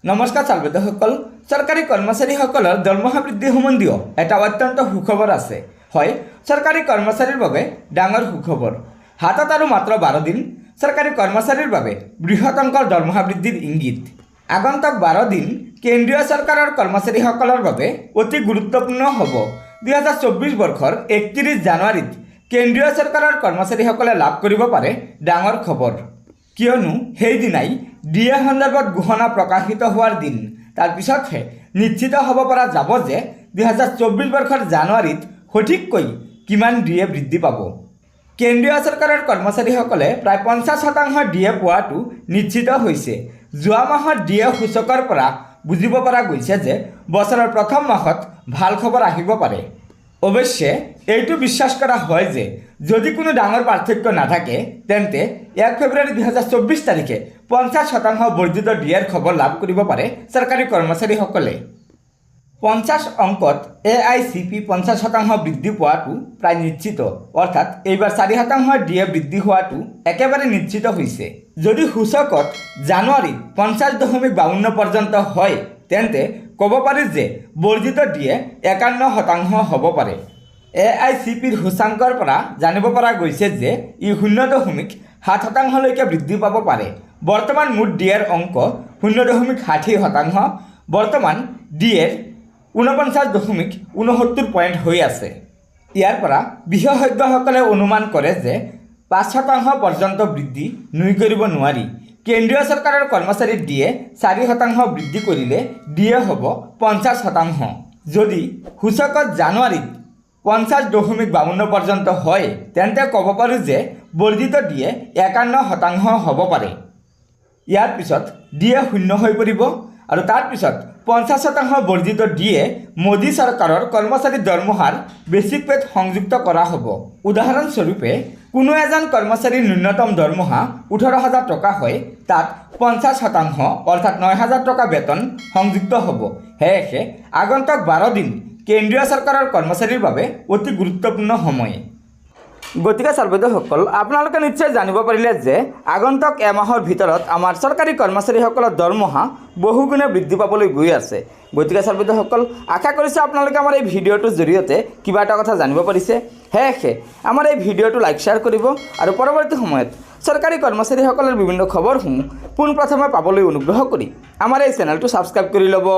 নমস্কাৰ চালবেদসকল চৰকাৰী কৰ্মচাৰীসকলৰ দৰমহা বৃদ্ধি সম্বন্ধীয় এটা অত্যন্ত সুখবৰ আছে। হয়, চৰকাৰী কৰ্মচাৰীৰ বাবে ডাঙৰ সুখবৰ। হাতত আৰু মাত্ৰ 12 দিন চৰকাৰী কৰ্মচাৰীৰ বাবে বৃহৎ অংকৰ দৰমহা বৃদ্ধিৰ ইংগিত। আগন্তুক 12 দিন কেন্দ্ৰীয় চৰকাৰৰ কৰ্মচাৰীসকলৰ বাবে অতি গুৰুত্বপূৰ্ণ হ'ব। 2024 বৰ্ষৰ 31 জানুৱাৰীত কেন্দ্ৰীয় চৰকাৰৰ কৰ্মচাৰীসকলে লাভ কৰিব পাৰে ডাঙৰ খবৰ। কিয়নো সেইদিনাই ডিএ সন্দৰ্ভত ঘোষণা প্ৰকাশিত হোৱাৰ দিন। তাৰ পিছতহে নিশ্চিত হ'ব পৰা যাব যে 2024 বৰ্ষৰ জানুৱাৰীত সঠিককৈ কিমান ডিএ বৃদ্ধি পাব। কেন্দ্ৰীয় চৰকাৰৰ কৰ্মচাৰীসকলে প্ৰায় 50% ডিএ পোৱাটো নিশ্চিত হৈছে। যোৱা মাহত ডিএ সূচকৰ পৰা বুজিব পৰা গৈছে যে বছৰৰ প্ৰথম মাহত ভাল খবৰ আহিব পাৰে। অৱশ্যে এইটো বিশ্বাস কৰা হয় যে যদি কোনো ডাঙৰ পাৰ্থক্য নাথাকে তেন্তে 1 ফেব্ৰুৱাৰী 2024 তাৰিখে 50% বৰ্ধিত ডিএৰ খবৰ লাভ কৰিব পাৰে চৰকাৰী কৰ্মচাৰীসকলে। 50 অংকত AICP 50% বৃদ্ধি পোৱাটো প্ৰায় নিশ্চিত, অৰ্থাৎ এইবাৰ 4% ডিএ বৃদ্ধি হোৱাটো একেবাৰে নিশ্চিত হৈছে। যদি সূচকত জানুৱাৰীত 50.52 পৰ্যন্ত হয় তেন্তে ক'ব পাৰি যে বৰ্ধিত ডিএ 51% হ'ব পাৰে। AICPৰ সূচাংকৰ পৰা জানিব পৰা গৈছে যে ই 0.7%লৈকে বৃদ্ধি পাব পাৰে। বৰ্তমান মুঠ ডিএৰ অংক 0.60%। বৰ্তমান ডিএৰ 49.69 পইণ্ট হৈ আছে। ইয়াৰ পৰা বিশেষজ্ঞসকলে অনুমান কৰে যে 5% পৰ্যন্ত বৃদ্ধি নুই কৰিব নোৱাৰি। কেন্দ্ৰীয় চৰকাৰৰ কৰ্মচাৰীৰ ডিএ 4% বৃদ্ধি কৰিলে ডিএ হ'ব 50%। যদি সূচকত জানুৱাৰীত 50.52 পৰ্যন্ত হয় তেন্তে ক'ব পাৰোঁ যে বৰ্ধিত ডিএ 51% হ'ব পাৰে। ইয়াৰ পিছত ডিএ 0 হৈ পৰিব আৰু তাৰ পিছত 50% বৰ্ধিত ডিএ মোদী চৰকাৰৰ কৰ্মচাৰীৰ দৰমহাৰ বেচিক পেত সংযুক্ত কৰা হ'ব। উদাহৰণস্বৰূপে কোনো এজন কৰ্মচাৰীৰ ন্যূনতম দৰমহা 18,000 টকা হয়, তাত 50% অৰ্থাৎ 9,000 টকা বেতন সংযুক্ত হ'ব। সেয়েহে আগন্তুক 12 দিন কেন্দ্ৰীয় চৰকাৰৰ কৰ্মচাৰীৰ বাবে অতি গুৰুত্বপূৰ্ণ সময়। গতিকে চালবেদসকল, আপোনালোকে নিশ্চয় জানিব পাৰিলে যে আগন্তুক এমাহৰ ভিতৰত আমাৰ চৰকাৰী কৰ্মচাৰীসকলৰ দৰমহা বহুগুণে বৃদ্ধি পাবলৈ গৈ আছে। গতিকে চালবেদসকল, আশা কৰিছোঁ আপোনালোকে আমাৰ এই ভিডিঅ'টোৰ জৰিয়তে কিবা এটা কথা জানিব পাৰিছে। সেয়েহে আমাৰ এই ভিডিঅ'টো লাইক শ্বেয়াৰ কৰিব আৰু পৰৱৰ্তী সময়ত চৰকাৰী কৰ্মচাৰীসকলৰ বিভিন্ন খবৰসমূহ পোনপ্ৰথমে পাবলৈ অনুগ্ৰহ কৰি আমাৰ এই চেনেলটো ছাবস্ক্ৰাইব কৰি ল'ব।